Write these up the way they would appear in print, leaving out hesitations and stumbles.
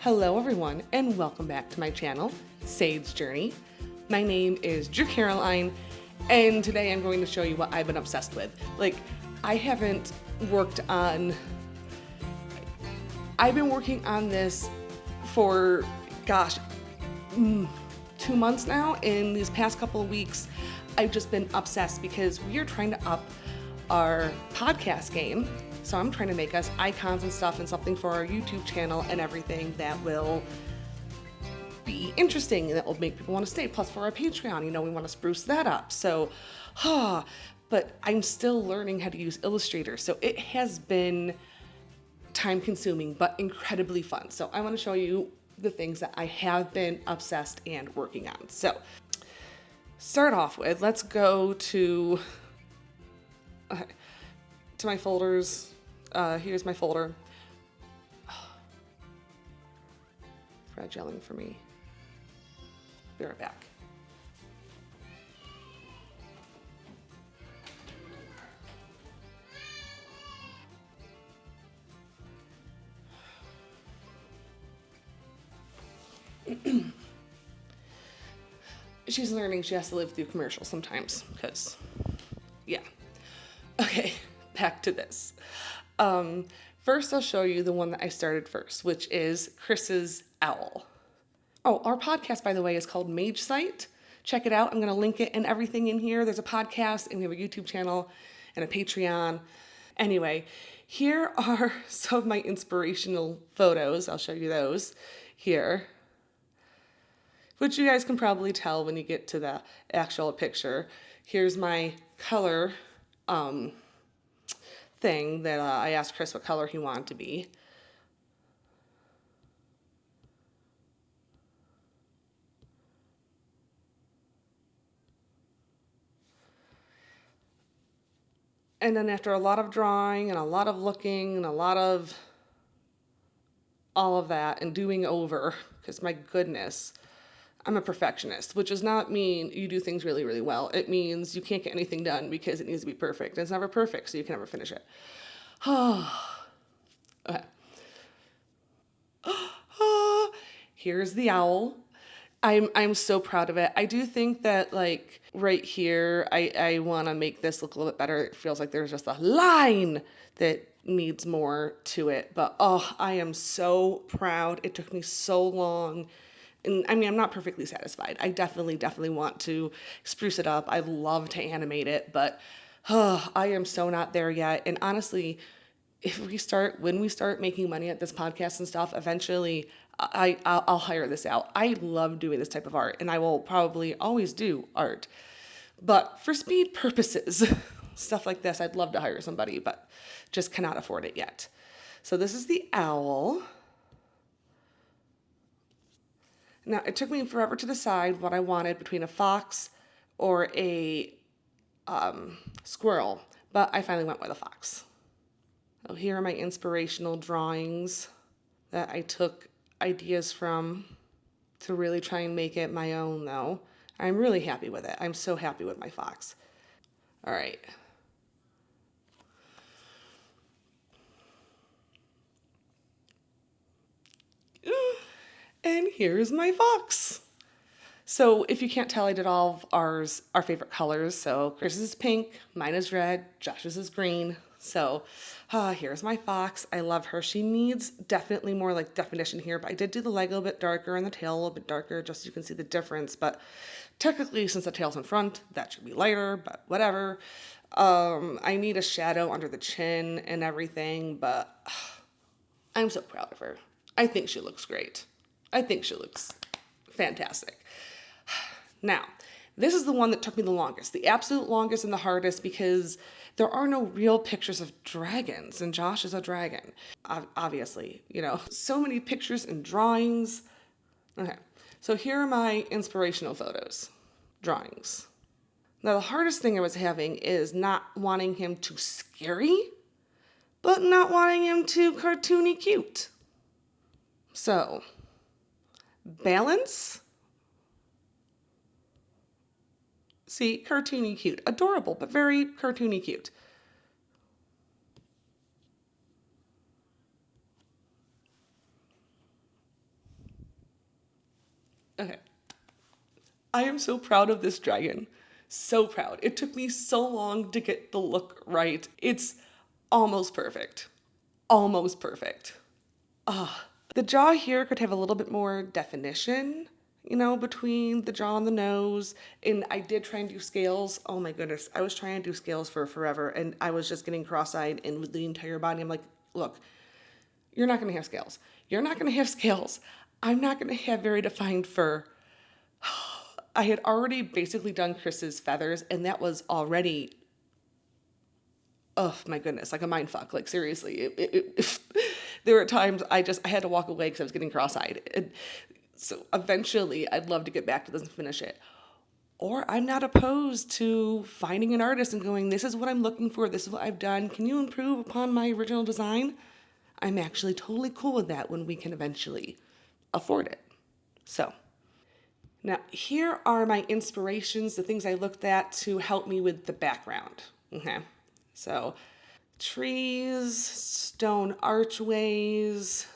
Hello everyone, and welcome back to my channel, Sage's Journey. My name is Drew Caroline, and today I'm going to show you what I've been obsessed with. I've been working on this for, 2 months now. In these past couple of weeks, I've just been obsessed because we are trying to up our podcast game. So I'm trying to make us icons and stuff and something for our YouTube channel and everything that will be interesting and that will make people want to stay. Plus for our Patreon, we want to spruce that up. So, but I'm still learning how to use Illustrator. So it has been time consuming, but incredibly fun. So I want to show you the things that I have been obsessed and working on. So start off with, let's go to my folders. Here's my folder. Fragiling for me. Be right back. She's learning she has to live through commercials sometimes, because, yeah. Okay, back to this. First, I'll show you the one that I started first, which is Chris's owl. Oh, our podcast, by the way, is called MageSight. Check it out. I'm going to link it and everything in here. There's a podcast, and we have a YouTube channel and a Patreon. Anyway, here are some of my inspirational photos. I'll show you those here, which you guys can probably tell when you get to the actual picture. Here's my color thing that I asked Chris what color he wanted to be. And then after a lot of drawing and a lot of looking and a lot of all of that and doing over, because my goodness, I'm a perfectionist, which does not mean you do things really, really well. It means you can't get anything done because it needs to be perfect. And it's never perfect, so you can never finish it. Okay. Here's the owl. I'm so proud of it. I do think that right here, I want to make this look a little bit better. It feels like there's just a line that needs more to it. But I am so proud. It took me so long. And I'm not perfectly satisfied. I definitely want to spruce it up. I love to animate it, but I am so not there yet. And honestly, when we start making money at this podcast and stuff, eventually I'll hire this out. I love doing this type of art, and I will probably always do art. But for speed purposes, stuff like this, I'd love to hire somebody, but just cannot afford it yet. So this is the owl. Now, it took me forever to decide what I wanted between a fox or a squirrel, but I finally went with a fox. So here are my inspirational drawings that I took ideas from to really try and make it my own, though. I'm really happy with it. I'm so happy with my fox. All right. And here's my fox. So if you can't tell, I did all of our favorite colors. So Chris's is pink, mine is red, Josh's is green. So here's my fox. I love her. She needs definitely more definition here, but I did do the leg a little bit darker and the tail a little bit darker just so you can see the difference. But technically, since the tail's in front, that should be lighter, but whatever. I need a shadow under the chin and everything, but I'm so proud of her. I think she looks great. I think she looks fantastic. Now, this is the one that took me the longest, the absolute longest and the hardest, because there are no real pictures of dragons, and Josh is a dragon, obviously, so many pictures and drawings. Okay, so here are my inspirational photos, drawings. Now, the hardest thing I was having is not wanting him too scary, but not wanting him too cartoony cute. So, balance. See, cartoony cute. Adorable, but very cartoony cute. Okay. I am so proud of this dragon. So proud. It took me so long to get the look right. It's almost perfect. Almost perfect. The jaw here could have a little bit more definition, between the jaw and the nose. And I did try and do scales. Oh my goodness. I was trying to do scales for forever and I was just getting cross-eyed and with the entire body. I'm like, look, you're not going to have scales. You're not going to have scales. I'm not going to have very defined fur. I had already basically done Chris's feathers, and that was already, oh my goodness, like a mind fuck. Like seriously, there were times I had to walk away because I was getting cross-eyed. And so eventually, I'd love to get back to this and finish it. Or I'm not opposed to finding an artist and going, this is what I'm looking for. This is what I've done. Can you improve upon my original design? I'm actually totally cool with that when we can eventually afford it. So. Now, here are my inspirations, the things I looked at to help me with the background. Okay, so trees, stone archways.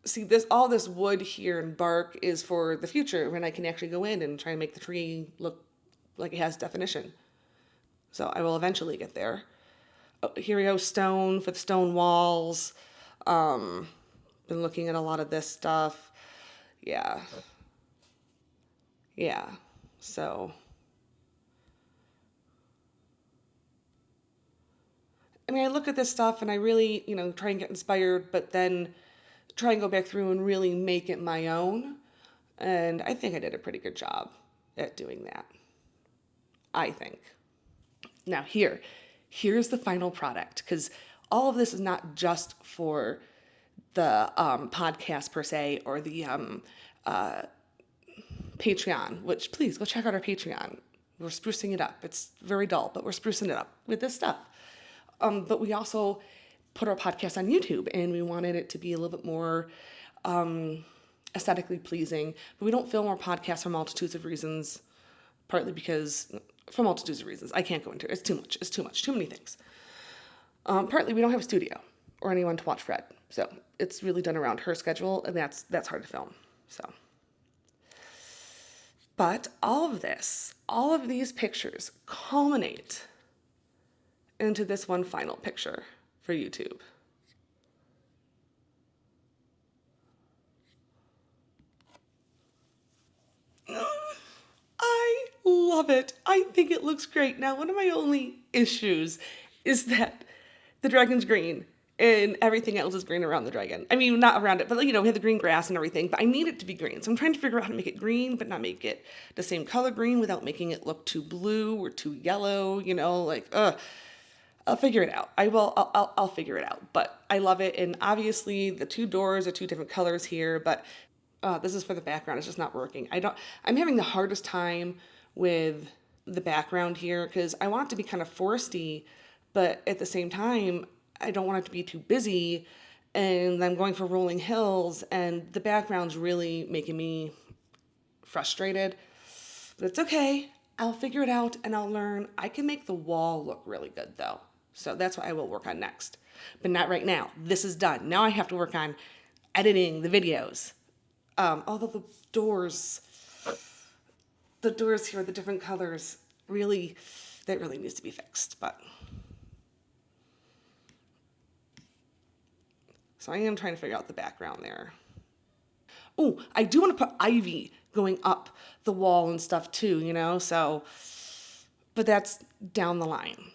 See, all this wood here and bark is for the future when I can actually go in and try and make the tree look like it has definition. So I will eventually get there. Oh, here we go, stone for the stone walls. Been looking at a lot of this stuff. Yeah. So, I mean, I look at this stuff and I really, try and get inspired, but then try and go back through and really make it my own. And I think I did a pretty good job at doing that. I think. Now, here's the final product, because all of this is not just for the podcast per se, or the Patreon, which please go check out our Patreon. We're sprucing it up. It's very dull, but we're sprucing it up with this stuff. But we also put our podcast on YouTube, and we wanted it to be a little bit more aesthetically pleasing. But we don't film our podcast for multitudes of reasons, partly because, for multitudes of reasons, I can't go into it. It's too much, too many things. Partly we don't have a studio or anyone to watch Fred. So it's really done around her schedule, and that's hard to film. So, but all of these pictures culminate into this one final picture for YouTube. I love it. I think it looks great. Now, one of my only issues is that the dragon's green and everything else is green around the dragon. I mean, not around it, but we have the green grass and everything, but I need it to be green. So I'm trying to figure out how to make it green, but not make it the same color green without making it look too blue or too yellow, I'll figure it out. I'll figure it out, but I love it. And obviously the two doors are two different colors here, but this is for the background. It's just not working. I'm having the hardest time with the background here because I want it to be kind of foresty, but at the same time, I don't want it to be too busy, and I'm going for rolling hills, and the background's really making me frustrated. But it's okay. I'll figure it out, and I'll learn. I can make the wall look really good, though. So that's what I will work on next. But not right now. This is done. Now I have to work on editing the videos. Although the doors here, the different colors, that really needs to be fixed, but... So I am trying to figure out the background there. Oh, I do want to put ivy going up the wall and stuff too, so, but that's down the line.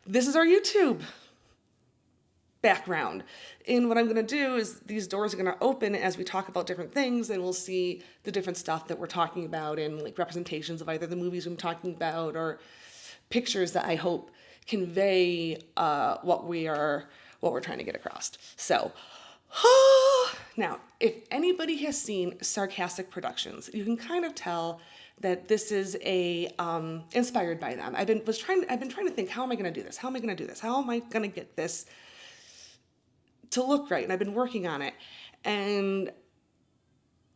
This is our YouTube background. And what I'm going to do is these doors are going to open as we talk about different things, and we'll see the different stuff that we're talking about and representations of either the movies I'm talking about or pictures that I hope convey what we're trying to get across. So, now, if anybody has seen Sarcastic Productions, you can kind of tell that this is inspired by them. I've been trying to think, how am I going to do this? How am I going to do this? How am I going to get this to look right? And I've been working on it, and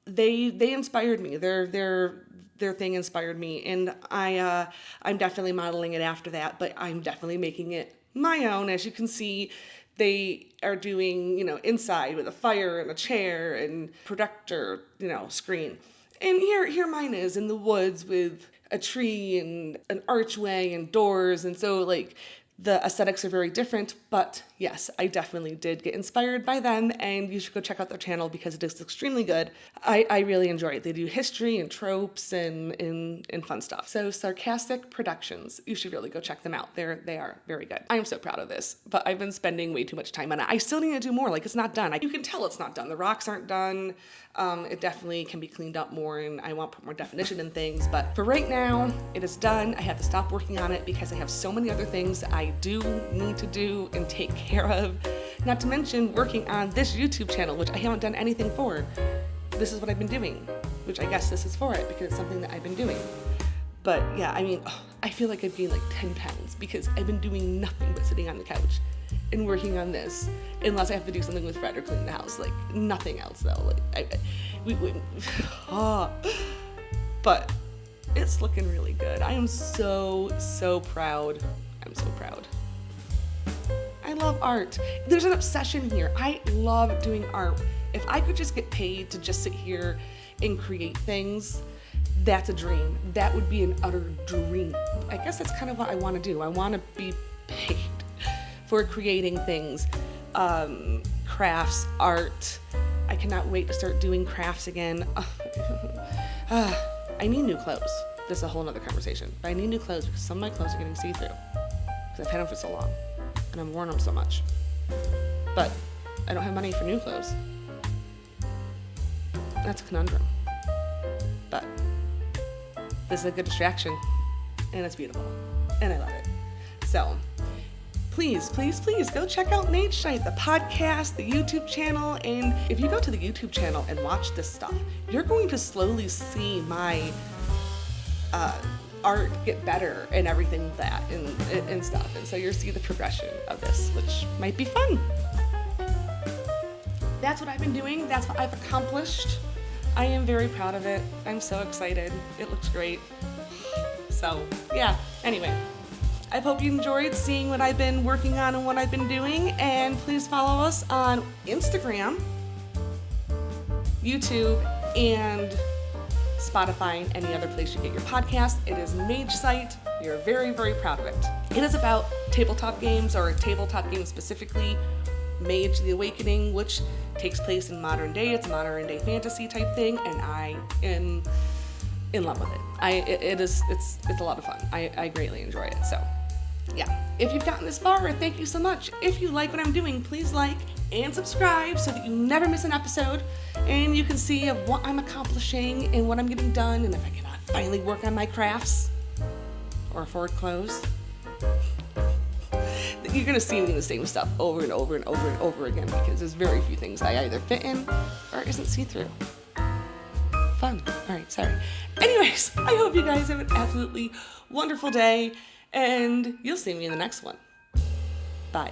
they inspired me. Their thing inspired me, and I'm definitely modeling it after that, but I'm definitely making it my own. As you can see, they are doing, inside with a fire and a chair and projector, screen. And here mine is in the woods with a tree and an archway and doors. And so like the aesthetics are very different, but yes, I definitely did get inspired by them, and you should go check out their channel because it is extremely good. I really enjoy it. They do history and tropes and fun stuff. So Sarcastic Productions, you should really go check them out. They are very good. I am so proud of this, but I've been spending way too much time on it. I still need to do more. Like, it's not done. You can tell it's not done. The rocks aren't done. It definitely can be cleaned up more, and I want to put more definition in things, but for right now, it is done. I have to stop working on it because I have so many other things I do need to do and take care of. Not to mention working on this YouTube channel, which I haven't done anything for. This is what I've been doing, which I guess this is for it because it's something that I've been doing. But yeah, I mean, I feel like I've gained like 10 pounds because I've been doing nothing but sitting on the couch and working on this, unless I have to do something with Fred or clean the house. Like, nothing else though. Like, but it's looking really good. I am so proud. I'm so proud. I love art. There's an obsession here. I love doing art. If I could just get paid to just sit here and create things, that's a dream. That would be an utter dream. I guess that's kind of what I want to do. I want to be paid for creating things, crafts, art. I cannot wait to start doing crafts again. I need new clothes. This is a whole nother conversation. But I need new clothes because some of my clothes are getting see-through because I've had them for so long and I've worn them so much. But I don't have money for new clothes. That's a conundrum. But this is a good distraction and it's beautiful and I love it. So please go check out MageSight, the podcast, the YouTube channel. And if you go to the YouTube channel and watch this stuff, you're going to slowly see my art get better and everything like that and stuff. And so you'll see the progression of this, which might be fun. That's what I've been doing. That's what I've accomplished. I am very proud of it. I'm so excited. It looks great. So yeah, anyway. I hope you enjoyed seeing what I've been working on and what I've been doing, and please follow us on Instagram, YouTube, and Spotify, and any other place you get your podcast. It is MageSight. We are very proud of it. It is about tabletop games, or tabletop games specifically, Mage the Awakening, which takes place in modern day. It's a modern day fantasy type thing, and I am in love with it. It's a lot of fun. I greatly enjoy it. So yeah, if you've gotten this far, thank you so much. If you like what I'm doing, please like and subscribe so that you never miss an episode and you can see of what I'm accomplishing and what I'm getting done, and if I cannot finally work on my crafts or afford clothes. You're gonna see me in the same stuff over and over and over and over again because there's very few things I either fit in or isn't see-through. Fun. All right, sorry. Anyways, I hope you guys have an absolutely wonderful day, and you'll see me in the next one. Bye.